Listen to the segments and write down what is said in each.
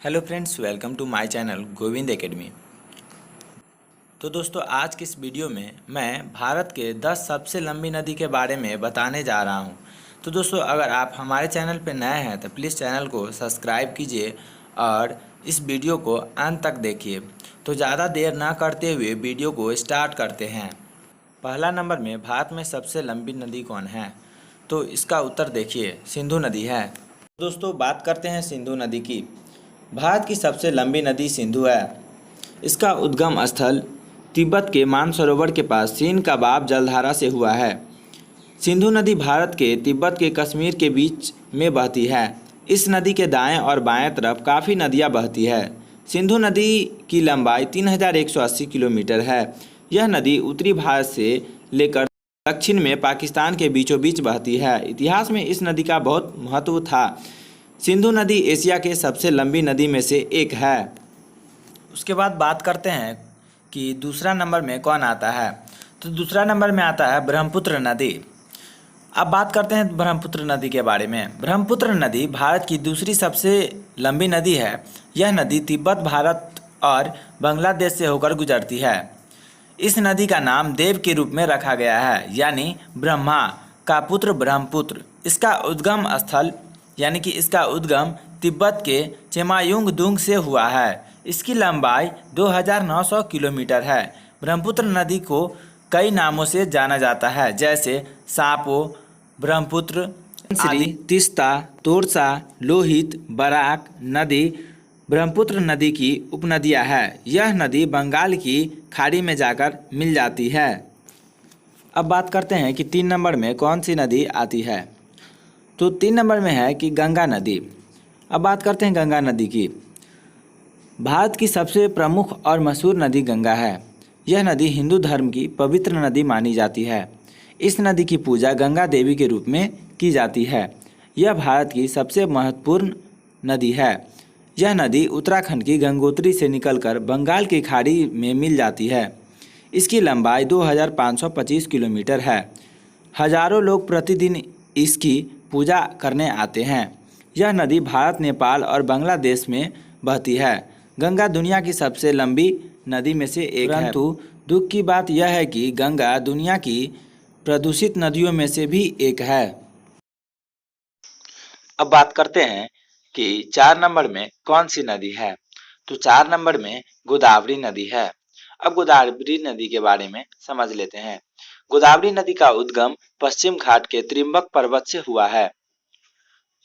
Hello friends, welcome to my channel Govind academy. तो दोस्तों, आज की इस वीडियो में मैं भारत के 10 सबसे लंबी नदी के बारे में बताने जा रहा हूं। तो दोस्तों, अगर आप हमारे चैनल पर नए हैं तो प्लीज़ चैनल को सब्सक्राइब कीजिए और इस वीडियो को अंत तक देखिए। तो ज़्यादा देर ना करते हुए वीडियो को स्टार्ट करते हैं। पहला नंबर में भारत में सबसे लंबी नदी कौन है? तो इसका उत्तर देखिए, सिंधु नदी है। दोस्तों, बात करते हैं सिंधु नदी की। भारत की सबसे लंबी नदी सिंधु है। इसका उद्गम स्थल तिब्बत के मानसरोवर के पास सीन कबाब जलधारा से हुआ है। सिंधु नदी भारत के तिब्बत के कश्मीर के बीच में बहती है। इस नदी के दाएं और बाएं तरफ काफ़ी नदियां बहती है। सिंधु नदी की लंबाई 3180 किलोमीटर है। यह नदी उत्तरी भारत से लेकर दक्षिण में पाकिस्तान के बीचों बीच बहती है। इतिहास में इस नदी का बहुत महत्व था। सिंधु नदी एशिया के सबसे लंबी नदी में से एक है। उसके बाद बात करते हैं कि दूसरा नंबर में कौन आता है। तो दूसरा नंबर में आता है ब्रह्मपुत्र नदी। अब बात करते हैं ब्रह्मपुत्र नदी के बारे में। ब्रह्मपुत्र नदी भारत की दूसरी सबसे लंबी नदी है। यह नदी तिब्बत, भारत और बांग्लादेश से होकर गुजरती है। इस नदी का नाम देव के रूप में रखा गया है, यानी ब्रह्मा का पुत्र ब्रह्मपुत्र। इसका उद्गम तिब्बत के चेमायुंगदुंग से हुआ है। इसकी लंबाई 2900 किलोमीटर है। ब्रह्मपुत्र नदी को कई नामों से जाना जाता है, जैसे सापो, ब्रह्मपुत्र, श्री, तीस्ता, तोरसा, लोहित, बराक नदी ब्रह्मपुत्र नदी की उपनदियां हैं। यह नदी बंगाल की खाड़ी में जाकर मिल जाती है। अब बात करते हैं कि 3 नंबर में कौन सी नदी आती है। तो 3 नंबर में है कि गंगा नदी। अब बात करते हैं गंगा नदी की। भारत की सबसे प्रमुख और मशहूर नदी गंगा है। यह नदी हिंदू धर्म की पवित्र नदी मानी जाती है। इस नदी की पूजा गंगा देवी के रूप में की जाती है। यह भारत की सबसे महत्वपूर्ण नदी है। यह नदी उत्तराखंड की गंगोत्री से निकलकर बंगाल की खाड़ी में मिल जाती है। इसकी लंबाई 2525 किलोमीटर है। हजारों लोग प्रतिदिन इसकी पूजा करने आते हैं। यह नदी भारत, नेपाल और बांग्लादेश में बहती है। गंगा दुनिया की सबसे लंबी नदी में से एक है। परंतु दुख की बात यह है कि गंगा दुनिया की प्रदूषित नदियों में से भी एक है। अब बात करते हैं कि 4 नंबर में कौन सी नदी है। तो 4 नंबर में गोदावरी नदी है। अब गोदावरी नदी के बारे में समझ लेते हैं। गोदावरी नदी का उद्गम पश्चिम घाट के त्रिम्बक पर्वत से हुआ है।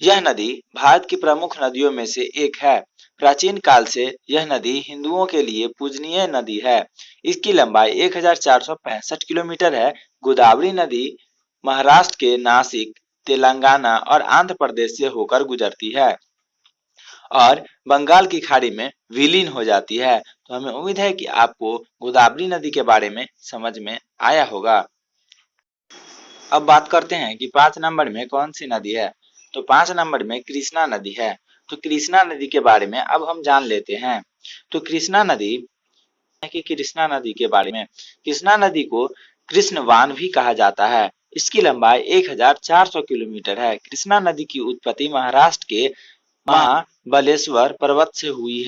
यह नदी भारत की प्रमुख नदियों में से एक है। प्राचीन काल से यह नदी हिंदुओं के लिए पूजनीय नदी है। इसकी लंबाई 1465 किलोमीटर है। गोदावरी नदी महाराष्ट्र के नासिक, तेलंगाना और आंध्र प्रदेश से होकर गुजरती है और बंगाल की खाड़ी में विलीन हो जाती है। तो हमें उम्मीद है कि आपको गोदावरी नदी के बारे में समझ में आया होगा। अब बात करते हैं कि 5 नंबर में कौन सी नदी है। तो 5 नंबर में कृष्णा नदी है। तो कृष्णा नदी के बारे में अब हम जान लेते हैं। तो कृष्णा नदी के बारे में, कृष्णा नदी को कृष्णवान भी कहा जाता है। इसकी लंबाई 1400 किलोमीटर है। कृष्णा नदी की उत्पत्ति महाराष्ट्र के महाबलेश्वर पर्वत से हुई।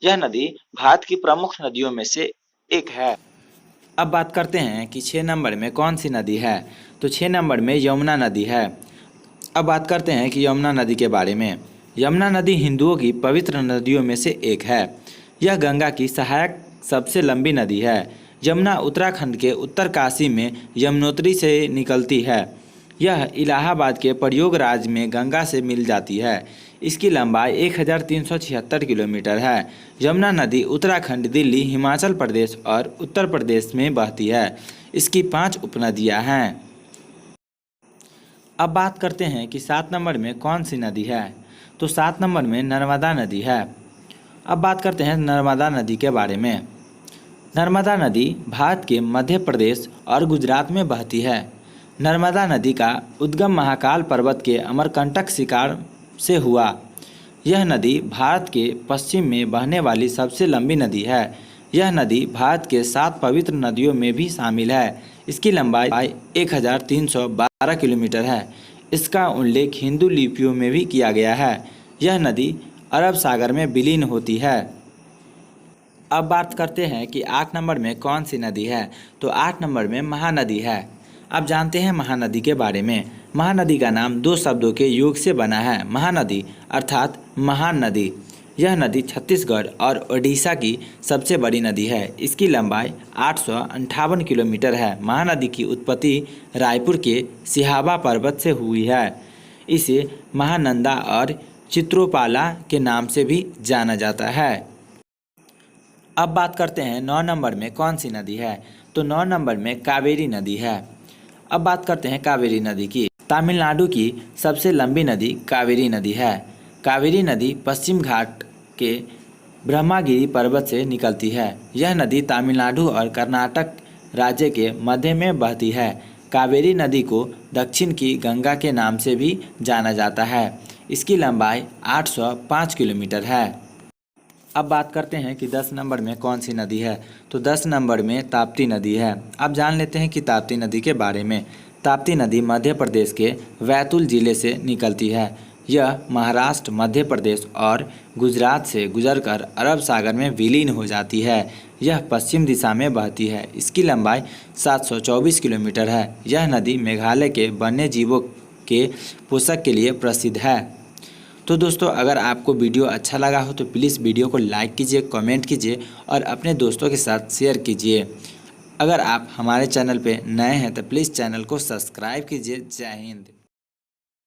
यह नदी भारत की प्रमुख नदियों में से एक है। अब बात करते हैं कि 6 नंबर में कौन सी नदी है। तो 6 नंबर में यमुना नदी है। अब बात करते हैं कि यमुना नदी के बारे में। यमुना नदी हिंदुओं की पवित्र नदियों में से एक है। यह गंगा की सहायक सबसे लंबी नदी है। यमुना उत्तराखंड के उत्तरकाशी में यमुनोत्री से निकलती है। यह इलाहाबाद के प्रयागराज में गंगा से मिल जाती है। इसकी लंबाई 1376 किलोमीटर है। यमुना नदी उत्तराखंड, दिल्ली, हिमाचल प्रदेश और उत्तर प्रदेश में बहती है। इसकी 5 उपनदियां हैं। अब बात करते हैं कि 7 नंबर में कौन सी नदी है। तो 7 नंबर में नर्मदा नदी है। अब बात करते हैं नर्मदा नदी के बारे में। नर्मदा नदी भारत के मध्य प्रदेश और गुजरात में बहती है। नर्मदा नदी का उद्गम महाकाल पर्वत के अमरकंटक शिखर से हुआ। यह नदी भारत के पश्चिम में बहने वाली सबसे लंबी नदी है। यह नदी भारत के 7 पवित्र नदियों में भी शामिल है। इसकी लंबाई 1312 किलोमीटर है। इसका उल्लेख हिंदू लिपियों में भी किया गया है। यह नदी अरब सागर में विलीन होती है। अब बात करते हैं कि 8 नंबर में कौन सी नदी है। तो 8 नंबर में महानदी है। अब जानते हैं महानदी के बारे में। महानदी का नाम दो शब्दों के योग से बना है, महानदी अर्थात महान नदी। यह नदी छत्तीसगढ़ और ओडिशा की सबसे बड़ी नदी है। इसकी लंबाई 858 किलोमीटर है। महानदी की उत्पत्ति रायपुर के सिहावा पर्वत से हुई है। इसे महानंदा और चित्रोपाला के नाम से भी जाना जाता है। अब बात करते हैं 9 नंबर में कौन सी नदी है। तो 9 नंबर में कावेरी नदी है। अब बात करते हैं कावेरी नदी की। तमिलनाडु की सबसे लंबी नदी कावेरी नदी है। कावेरी नदी पश्चिम घाट के ब्रह्मागिरी पर्वत से निकलती है। यह नदी तमिलनाडु और कर्नाटक राज्य के मध्य में बहती है। कावेरी नदी को दक्षिण की गंगा के नाम से भी जाना जाता है। इसकी लंबाई 805 किलोमीटर है। अब बात करते हैं कि 10 नंबर में कौन सी नदी है। तो 10 नंबर में ताप्ती नदी है। अब जान लेते हैं कि ताप्ती नदी के बारे में। ताप्ती नदी मध्य प्रदेश के बैतूल जिले से निकलती है। यह महाराष्ट्र, मध्य प्रदेश और गुजरात से गुजरकर अरब सागर में विलीन हो जाती है। यह पश्चिम दिशा में बहती है। इसकी लंबाई 724 किलोमीटर है। यह नदी मेघालय के वन्य जीवों के पोषक के लिए प्रसिद्ध है। तो दोस्तों, अगर आपको वीडियो अच्छा लगा हो तो प्लीज़ वीडियो को लाइक कीजिए, कमेंट कीजिए और अपने दोस्तों के साथ शेयर कीजिए। अगर आप हमारे चैनल पे नए हैं तो प्लीज़ चैनल को सब्सक्राइब कीजिए। जय हिंद।